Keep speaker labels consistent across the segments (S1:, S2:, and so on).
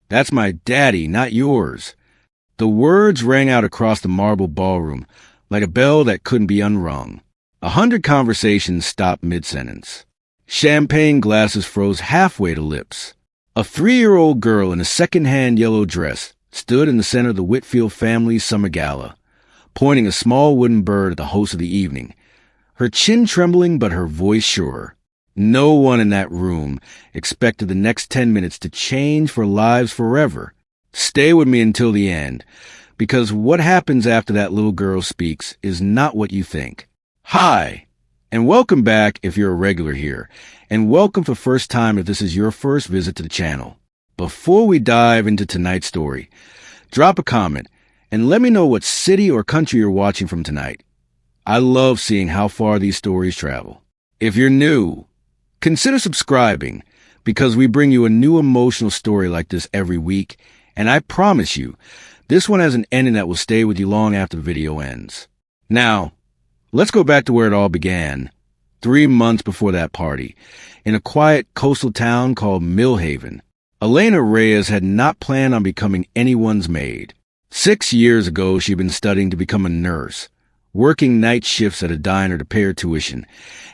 S1: That's my daddy, not yours." The words rang out across the marble ballroom like a bell that couldn't be unrung. 100 conversations stopped mid-sentence. Champagne glasses froze halfway to lips. A 3-year-old girl in a second-hand yellow dress stood in the center of the Whitfield family's summer gala, pointing a small wooden bird at the host of the evening, her chin trembling but her voice sure. No one in that room expected the next 10 minutes to change for lives forever. Stay with me until the end, because what happens after that little girl speaks is not what you think. Hi, and welcome back if you're a regular here, and welcome for first time if this is your first visit to the channel. Before we dive into tonight's story, drop a comment and let me know what city or country you're watching from tonight. I love seeing how far these stories travel. If you're new, consider subscribing, because we bring you a new emotional story like this every week, and I promise you, this one has an ending that will stay with you long after the video ends. Now, let's go back to where it all began, 3 months before that party, in a quiet coastal town called Millhaven. Elena Reyes had not planned on becoming anyone's maid. 6 years ago, she'd been studying to become a nurse, working night shifts at a diner to pay her tuition,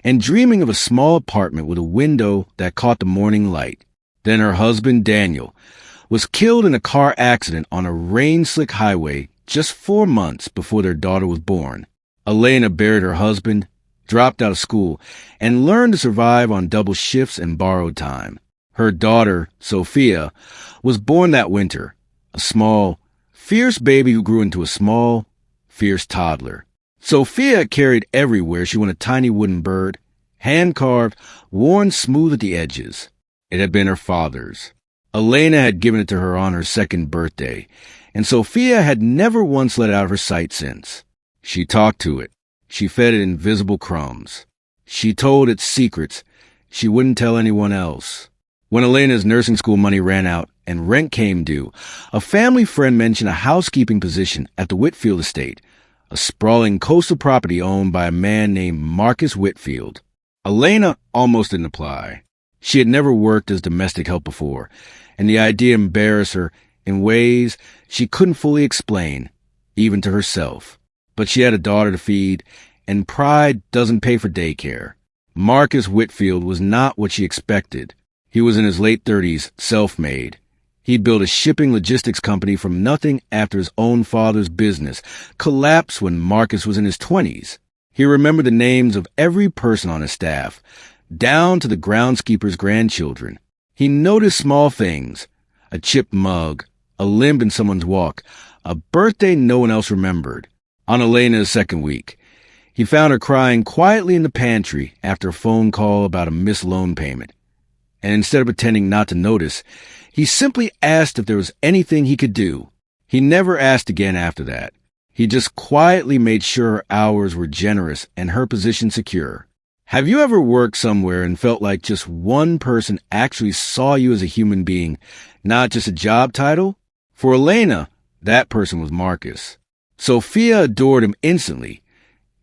S1: and dreaming of a small apartment with a window that caught the morning light. Then her husband, Daniel, was killed in a car accident on a rain-slick highway just 4 months before their daughter was born. Elena buried her husband, dropped out of school, and learned to survive on double shifts and borrowed time. Her daughter, Sophia, was born that winter, a small, fierce baby who grew into a small, fierce toddler. Sophia carried everywhere she went a tiny wooden bird, hand-carved, worn smooth at the edges. It had been her father's. Elena had given it to her on her 2nd birthday, and Sophia had never once let it out of her sight since. She talked to it. She fed it invisible crumbs. She told it secrets she wouldn't tell anyone else. When Elena's nursing school money ran out and rent came due, a family friend mentioned a housekeeping position at the Whitfield estate, a sprawling coastal property owned by a man named Marcus Whitfield. Elena almost didn't apply. She had never worked as domestic help before, and the idea embarrassed her in ways she couldn't fully explain, even to herself. But she had a daughter to feed, and pride doesn't pay for daycare. Marcus Whitfield was not what she expected. He was in his late 30s, self-made. He'd built a shipping logistics company from nothing after his own father's business collapsed when Marcus was in his 20s. He remembered the names of every person on his staff, down to the groundskeeper's grandchildren. He noticed small things, a chipped mug, a limp in someone's walk, a birthday no one else remembered. On Elena's 2nd week, he found her crying quietly in the pantry after a phone call about a missed loan payment. And instead of pretending not to notice, he simply asked if there was anything he could do. He never asked again after that. He just quietly made sure her hours were generous and her position secure. Have you ever worked somewhere and felt like just one person actually saw you as a human being, not just a job title? For Elena, that person was Marcus. Sophia adored him instantly.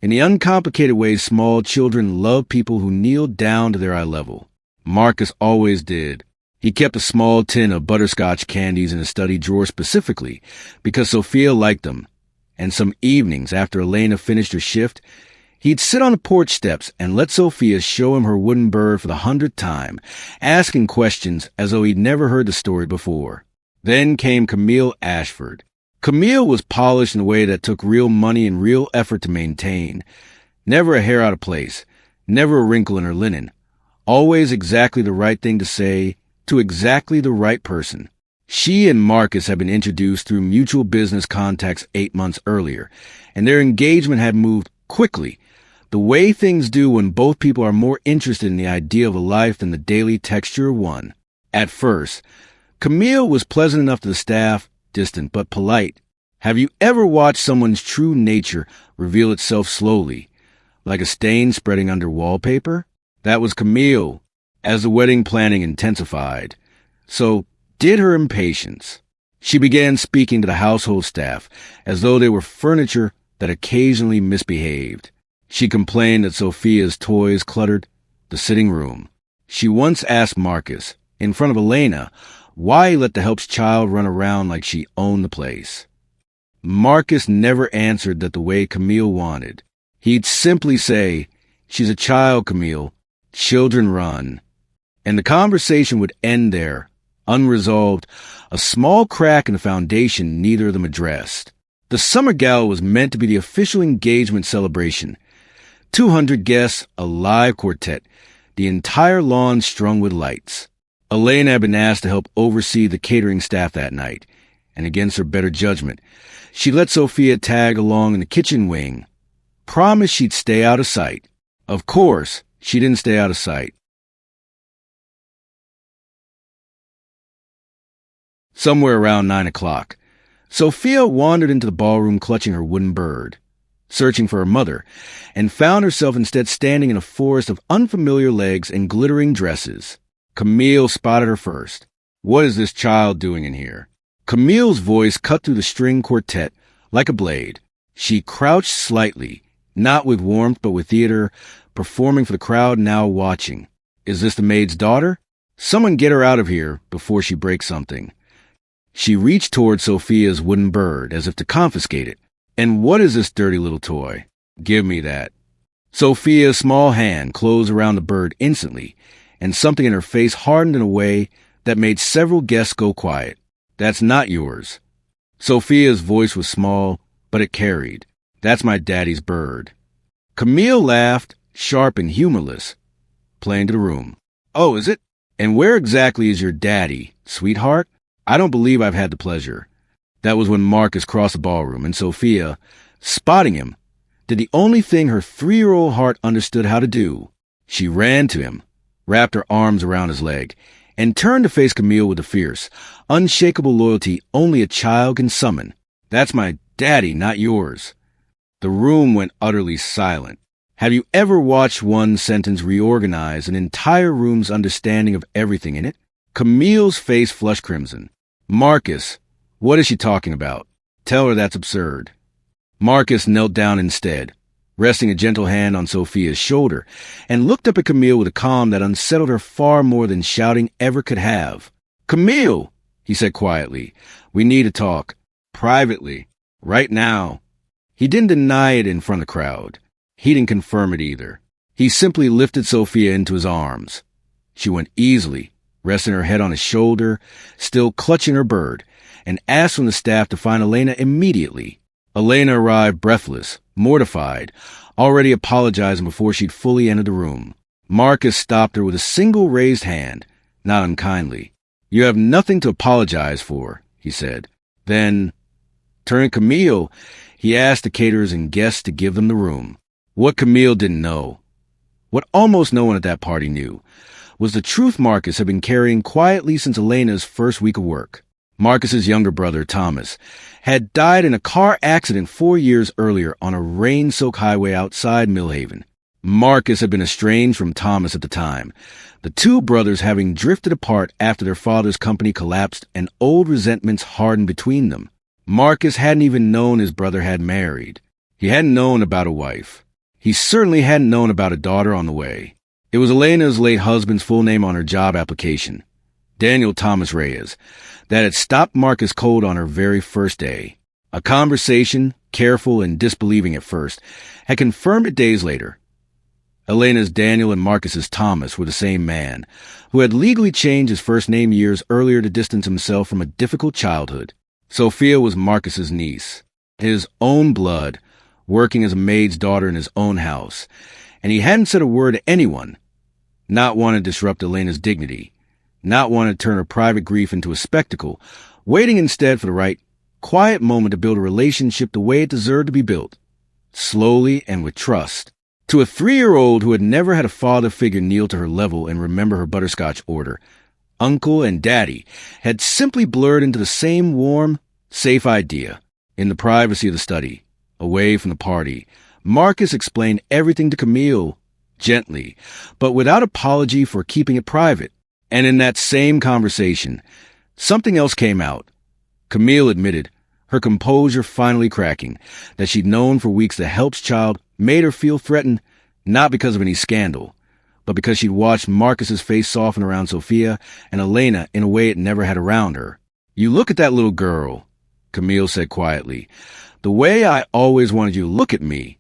S1: In the uncomplicated way small children love people who kneel down to their eye level. Marcus always did. He kept a small tin of butterscotch candies in his study drawer specifically because Sophia liked them. And some evenings after Elena finished her shift, he'd sit on the porch steps and let Sophia show him her wooden bird for the 100th time, asking questions as though he'd never heard the story before. Then came Camille Ashford. Camille was polished in a way that took real money and real effort to maintain. Never a hair out of place, never a wrinkle in her linen. Always exactly the right thing to say to exactly the right person. She and Marcus had been introduced through mutual business contacts 8 months earlier, and their engagement had moved quickly, the way things do when both people are more interested in the idea of a life than the daily texture of one. At first, Camille was pleasant enough to the staff, distant but polite. Have you ever watched someone's true nature reveal itself slowly, like a stain spreading under wallpaper? That was Camille, as the wedding planning intensified. So did her impatience. She began speaking to the household staff as though they were furniture that occasionally misbehaved. She complained that Sophia's toys cluttered the sitting room. She once asked Marcus, in front of Elena, why he let the help's child run around like she owned the place. Marcus never answered that the way Camille wanted. He'd simply say, "She's a child, Camille. Children run." And the conversation would end there, unresolved, a small crack in the foundation neither of them addressed. The summer gala was meant to be the official engagement celebration. 200 guests, a live quartet, the entire lawn strung with lights. Elena had been asked to help oversee the catering staff that night, and against her better judgment, she let Sophia tag along in the kitchen wing. Promised she'd stay out of sight. Of course, she didn't stay out of sight. Somewhere around 9 o'clock, Sophia wandered into the ballroom clutching her wooden bird, searching for her mother, and found herself instead standing in a forest of unfamiliar legs and glittering dresses. Camille spotted her first. "What is this child doing in here?" Camille's voice cut through the string quartet like a blade. She crouched slightly, not with warmth but with theater, performing for the crowd now watching. "Is this the maid's daughter? Someone get her out of here before she breaks something." She reached toward Sophia's wooden bird as if to confiscate it. "And what is this dirty little toy? Give me that." Sophia's small hand closed around the bird instantly, and something in her face hardened in a way that made several guests go quiet. "That's not yours." Sophia's voice was small, but it carried. "That's my daddy's bird." Camille laughed, sharp and humorless, playing to the room. "Oh, is it? And where exactly is your daddy, sweetheart? I don't believe I've had the pleasure." That was when Marcus crossed the ballroom, and Sophia, spotting him, did the only thing her 3-year-old heart understood how to do. She ran to him, wrapped her arms around his leg, and turned to face Camille with the fierce, unshakable loyalty only a child can summon. "That's my daddy, not yours." The room went utterly silent. Have you ever watched one sentence reorganize an entire room's understanding of everything in it? Camille's face flushed crimson. "Marcus, what is she talking about? Tell her that's absurd." Marcus knelt down instead, resting a gentle hand on Sophia's shoulder, and looked up at Camille with a calm that unsettled her far more than shouting ever could have. "Camille," he said quietly, "we need to talk. Privately. Right now." He didn't deny it in front of the crowd. He didn't confirm it either. He simply lifted Sophia into his arms. She went easily, resting her head on his shoulder, still clutching her bird, and asked from the staff to find Elena immediately. Elena arrived breathless, mortified, already apologizing before she'd fully entered the room. Marcus stopped her with a single raised hand, not unkindly. "You have nothing to apologize for," he said. Then, turning to Camille, he asked the caterers and guests to give them the room. What Camille didn't know, what almost no one at that party knew, was the truth Marcus had been carrying quietly since Elena's first week of work. Marcus's younger brother, Thomas, had died in a car accident 4 years earlier on a rain-soaked highway outside Millhaven. Marcus had been estranged from Thomas at the time, the two brothers having drifted apart after their father's company collapsed and old resentments hardened between them. Marcus hadn't even known his brother had married. He hadn't known about a wife. He certainly hadn't known about a daughter on the way. It was Elena's late husband's full name on her job application, Daniel Thomas Reyes, that had stopped Marcus cold on her very first day. A conversation, careful and disbelieving at first, had confirmed it days later. Elena's Daniel and Marcus's Thomas were the same man, who had legally changed his first name years earlier to distance himself from a difficult childhood. Sophia was Marcus's niece, his own blood, working as a maid's daughter in his own house, and he hadn't said a word to anyone, not wanting to disrupt Elena's dignity, not wanting to turn her private grief into a spectacle, waiting instead for the right, quiet moment to build a relationship the way it deserved to be built, slowly and with trust. To a 3-year-old who had never had a father figure kneel to her level and remember her butterscotch order, Uncle and Daddy had simply blurred into the same warm, safe idea. In the privacy of the study, away from the party, Marcus explained everything to Camille, gently, but without apology for keeping it private. And in that same conversation, something else came out. Camille admitted, her composure finally cracking, that she'd known for weeks the help's child made her feel threatened, not because of any scandal, but because she'd watched Marcus's face soften around Sophia and Elena in a way it never had around her. "You look at that little girl," Camille said quietly, "the way I always wanted you to look at me."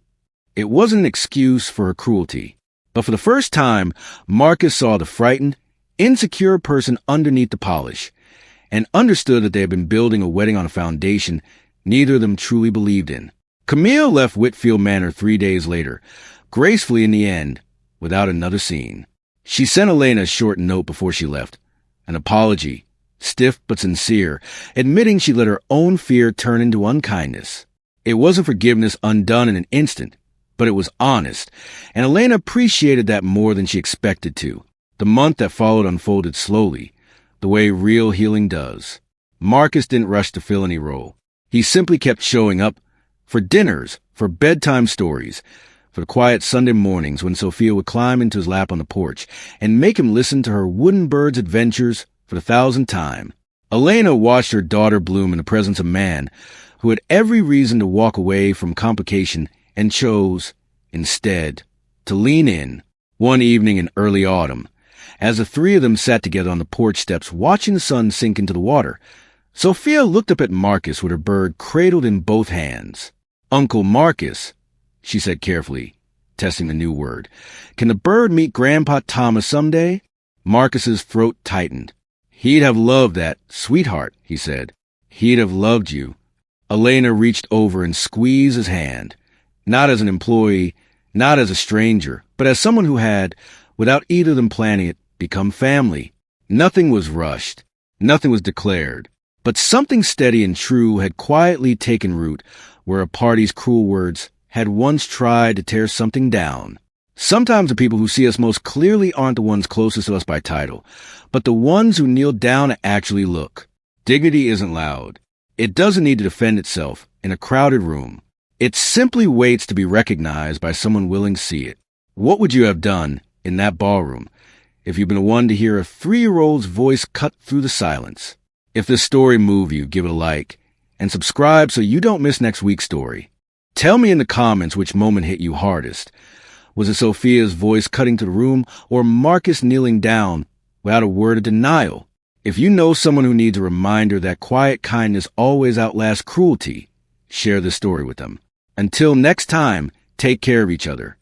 S1: It wasn't an excuse for her cruelty, but for the first time, Marcus saw the frightened, insecure person underneath the polish, and understood that they had been building a wedding on a foundation neither of them truly believed in. Camille left Whitfield Manor 3 days later, gracefully in the end, without another scene. She sent Elena a short note before she left, an apology, stiff but sincere, admitting she let her own fear turn into unkindness. It wasn't forgiveness undone in an instant, but it was honest, and Elena appreciated that more than she expected to. The month that followed unfolded slowly, the way real healing does. Marcus didn't rush to fill any role. He simply kept showing up for dinners, for bedtime stories, for the quiet Sunday mornings when Sophia would climb into his lap on the porch and make him listen to her wooden bird's adventures for the 1,000th time. Elena watched her daughter bloom in the presence of a man who had every reason to walk away from complication and chose, instead, to lean in. One evening in early autumn, as the three of them sat together on the porch steps watching the sun sink into the water, Sophia looked up at Marcus with her bird cradled in both hands. "Uncle Marcus," she said carefully, testing the new word, "can the bird meet Grandpa Thomas someday?" Marcus's throat tightened. "He'd have loved that, sweetheart," he said. "He'd have loved you." Elena reached over and squeezed his hand, not as an employee, not as a stranger, but as someone who had, without either of them planning it, become family. Nothing was rushed. Nothing was declared. But something steady and true had quietly taken root where a party's cruel words had once tried to tear something down. Sometimes the people who see us most clearly aren't the ones closest to us by title, but the ones who kneel down to actually look. Dignity isn't loud. It doesn't need to defend itself in a crowded room. It simply waits to be recognized by someone willing to see it. What would you have done in that ballroom if you'd been the one to hear a 3-year-old's voice cut through the silence? If this story moved you, give it a like and subscribe so you don't miss next week's story. Tell me in the comments which moment hit you hardest. Was it Sophia's voice cutting to the room or Marcus kneeling down without a word of denial? If you know someone who needs a reminder that quiet kindness always outlasts cruelty, share this story with them. Until next time, take care of each other.